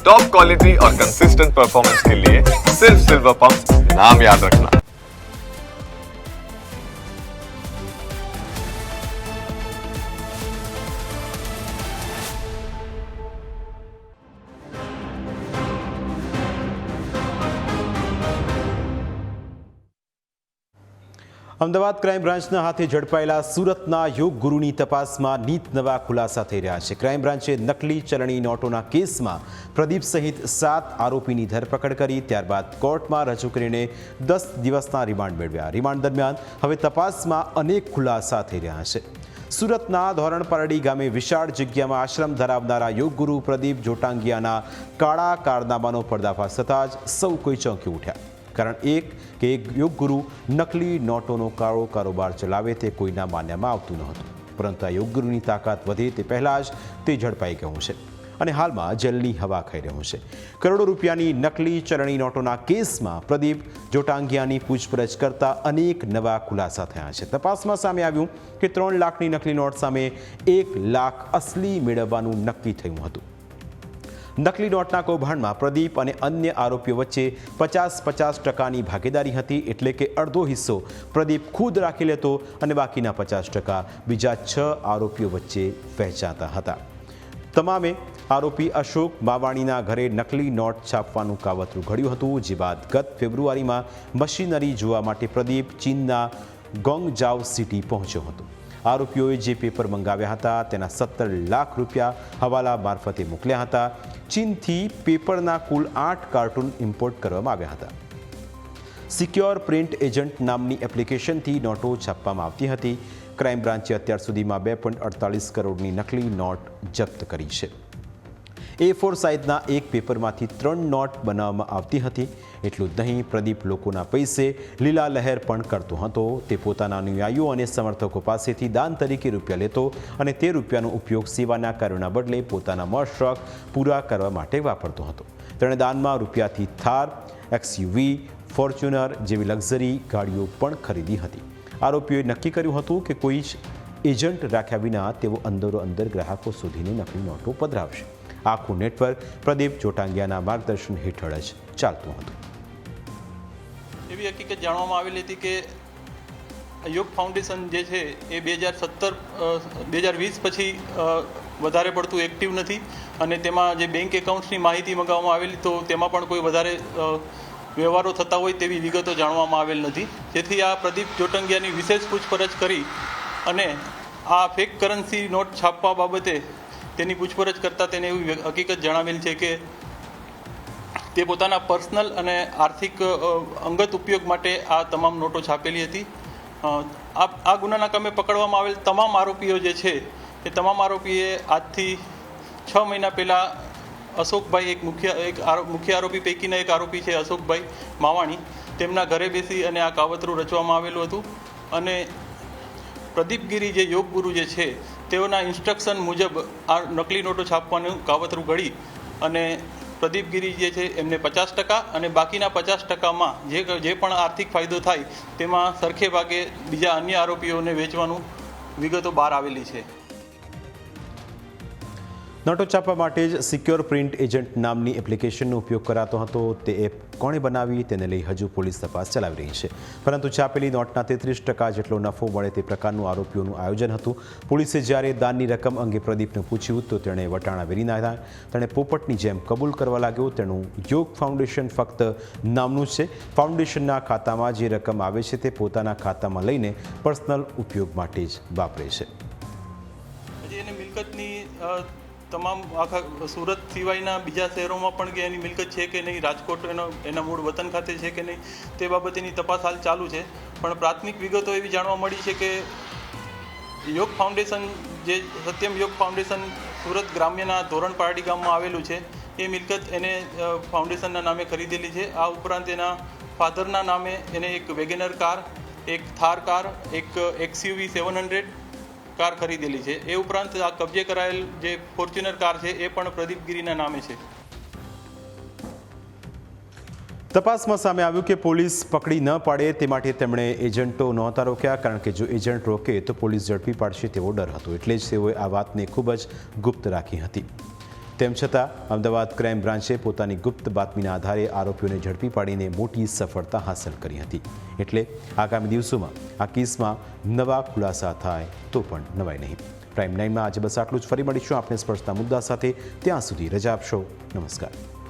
Top quality और consistent performance के लिए सिर्फ सिल्वर पंप नाम याद रखना। અમદાવાદ ક્રાઇમ બ્રાન્ચના હાથે ઝડપાયેલા સુરતના યોગ ગુરુની તપાસમાં નીત નવા ખુલાસા થઈ રહ્યા છે। ક્રાઇમ બ્રાન્ચે નકલી ચલણી નોટોના કેસમાં પ્રદીપ સહિત 7 આરોપીની ધરપકડ કરી, ત્યારબાદ કોર્ટમાં રજૂ કરીને 10 દિવસના રિમાન્ડ મેળવ્યા। રિમાન્ડ દરમિયાન હવે તપાસમાં અનેક ખુલાસા થઈ રહ્યા છે। સુરતના ધોરણપરડી ગામે વિશાળ જગ્યામાં આશ્રમ ધરાવનારા યોગ ગુરુ પ્રદીપ જોટાંગિયાના કાળા કારનામાનો પર્દાફાશ થતાં જ સૌ કોઈ ચોંકી ઉઠ્યા। કારણ એક યોગ ગુરુ નકલી નોટોનો કાળો કારોબાર ચલાવે તે કોઈના માન્યામાં આવતું નહોતું, પરંતુ આ યોગ ગુરુની તાકાત વધે તે પહેલાં જ તે ઝડપાઈ ગયું છે અને હાલમાં જેલની હવા ખાઈ રહ્યું છે। કરોડો રૂપિયાની નકલી ચલણી નોટોના કેસમાં પ્રદીપ જોટાંગિયાની પૂછપરછ કરતા અનેક નવા ખુલાસા થયા છે। તપાસમાં સામે આવ્યું કે 3 લાખની નકલી નોટ સામે 1 લાખ અસલી મેળવવાનું નક્કી થયું હતું। નકલી નોટના કૌભાંડમાં પ્રદીપ અને અન્ય આરોપીઓ વચ્ચે 50-50% ભાગીદારી હતી, એટલે કે અડધો હિસ્સો પ્રદીપ ખુદ રાખી લેતો અને બાકીના 50% બીજા 6 આરોપીઓ વચ્ચે વહેંચાતા હતા। તમામે આરોપી અશોક માવાણીના ઘરે નકલી નોટ છાપવાનું કાવતરું ઘડ્યું હતું, જે બાદ ગત ફેબ્રુઆરીમાં મશીનરી જોવા માટે પ્રદીપ ચીનના ગોંગજાવ સિટી પહોંચ્યો હતો। આરોપીઓએ જે પેપર મંગાવ્યા હતા તેના 17 લાખ રૂપિયા હવાલા મારફતે મોકલ્યા હતા। ચીનથી પેપરના કુલ 8 કાર્ટૂન ઇમ્પોર્ટ કરવામાં આવ્યા હતા। સિક્યોર પ્રિન્ટ એજન્ટ નામની એપ્લિકેશનથી નોટો છાપવામાં આવતી હતી। ક્રાઇમ બ્રાન્ચે અત્યાર સુધીમાં 2.48 કરોડની નકલી નોટ જપ્ત કરી છે। A4 સાઇઝના એક પેપરમાંથી 3 નોટ બનાવવામાં આવતી હતી। એટલું જ નહીં, પ્રદીપ લોકોના પૈસે લીલા લહેર પણ કરતો હતો। તે પોતાના અનુયાયીઓ અને સમર્થકો પાસેથી દાન તરીકે રૂપિયા લેતો અને તે રૂપિયાનો ઉપયોગ સેવાના કાર્યોના બદલે પોતાના મોજ શોખ પૂરા કરવા માટે વાપરતો હતો। તેણે દાનમાં રૂપિયાથી થાર, XUV, ફોર્ચ્યુનર જેવી લક્ઝરી ગાડીઓ પણ ખરીદી હતી। આરોપીઓએ નક્કી કર્યું હતું કે કોઈ જ એજન્ટ રાખ્યા વિના તેઓ અંદરો-અંદર ગ્રાહકો સુધીની નકલી નોટો પધરાવશે। આખું નેટવર્ક પ્રદીપ જોટાંગિયાના માર્ગદર્શન હેઠળ જ ચાલતું હતું। એવી હકીકત જાણવામાં આવેલી હતી કે યોગ ફાઉન્ડેશન જે છે એ 2020 પછી વધારે પડતું એક્ટિવ નથી અને તેમાં જે બેંક એકાઉન્ટ્સની માહિતી મંગાવવામાં આવેલી તો તેમાં પણ કોઈ વધારે વ્યવહારો થતા હોય તેવી વિગતો જાણવામાં આવેલ નથી, જેથી આ પ્રદીપ જોટાંગિયાની વિશેષ પૂછપરછ કરી અને આ ફેક કરન્સી નોટ છાપવા બાબતે તેની પૂછપરછ કરતાં તેને એવી હકીકત જણાવેલ છે કે તે પોતાના પર્સનલ અને આર્થિક અંગત ઉપયોગ માટે આ તમામ નોટો છાપેલી હતી। આ ગુનાના કામે પકડવામાં આવેલ તમામ આરોપીઓ જે છે એ તમામ આરોપીએ આજથી 6 મહિના પહેલાં અશોકભાઈ મુખ્ય આરોપી પૈકીના એક આરોપી છે અશોકભાઈ માવાણી, તેમના ઘરે બેસી અને આ કાવતરું રચવામાં આવેલું હતું અને પ્રદીપગીરી જે યોગ ગુરુ જે છે તેઓના ઇન્સ્ટ્રક્શન મુજબ આ નકલી નોટો છાપવાનું કાવતરું ઘડી અને પ્રદીપગીરી જે છે એમને 50% અને બાકીના 50%માં જે પણ આર્થિક ફાયદો થાય તેમાં સરખે ભાગે બીજા અન્ય આરોપીઓને વેચવાનું વિગતો બહાર આવેલી છે। નોટો છાપવા માટે જ સિક્યોર પ્રિન્ટ એજન્ટ નામની એપ્લિકેશનનો ઉપયોગ કરાતો હતો। તે એપ કોણે બનાવી તેને લઈ હજુ પોલીસ તપાસ ચલાવી રહી છે, પરંતુ છાપેલી નોટના 33% જેટલો નફો મળે તે પ્રકારનું આરોપીઓનું આયોજન હતું। પોલીસે જ્યારે દાનની રકમ અંગે પ્રદીપને પૂછ્યું તો તેણે વટાણા વેરી નાખ્યા। તેણે પોપટની જેમ કબૂલ કરવા લાગ્યો। તેનું યોગ ફાઉન્ડેશન ફક્ત નામનું છે। ફાઉન્ડેશનના ખાતામાં જે રકમ આવે છે તે પોતાના ખાતામાં લઈને પર્સનલ ઉપયોગ માટે જ વાપરે છે। એની મિલકતની તમામ આખા સુરત સિવાયના બીજા શહેરોમાં પણ કે એની મિલકત છે કે નહીં, રાજકોટ એના મૂળ વતન ખાતે છે કે નહીં, તે બાબતેની તપાસ હાલ ચાલુ છે। પણ પ્રાથમિક વિગતો એવી જાણવા મળી છે કે યોગ ફાઉન્ડેશન જે સત્યમ યોગ ફાઉન્ડેશન સુરત ગ્રામ્યના ધોરણપરડી ગામમાં આવેલું છે એ મિલકત એને ફાઉન્ડેશનના નામે ખરીદેલી છે। આ ઉપરાંત એના ફાધરના નામે એને એક વેગેનર કાર, એક થાર કાર, એક XUV 700 કાર ખરીદેલી છે। એ ઉપરાંત આ કબજે કરાયેલ જે ફોર્ચ્યુનર કાર છે એ પણ પ્રદીપગીરીના નામે છે। તપાસમાં સામે આવ્યું કે પોલીસ પકડી ન પાડે તે માટે તેમણે એજન્ટો નહોતા રોક્યા, કારણ કે જો એજન્ટ રોકે તો પોલીસ ઝડપી પાડશે તેવો ડર હતો, એટલે જ તેઓએ આ વાતને ખૂબ જ ગુપ્ત રાખી હતી। તેમ છતાં અમદાવાદ ક્રાઇમ બ્રાન્ચે પોતાની ગુપ્ત બાતમીના આધારે આરોપીઓને ઝડપી પાડીને મોટી સફળતા હાંસલ કરી હતી. એટલે આગામી દિવસોમાં આ કેસમાં નવા ખુલાસા થાય તો પણ નવાઈ નહીં. પ્રાઇમ 9માં આજે બસ આટલું જ. ફરી મળીશું આપણે સ્પર્શતા મુદ્દા સાથે. ત્યાં સુધી રજા આપશો. નમસ્કાર.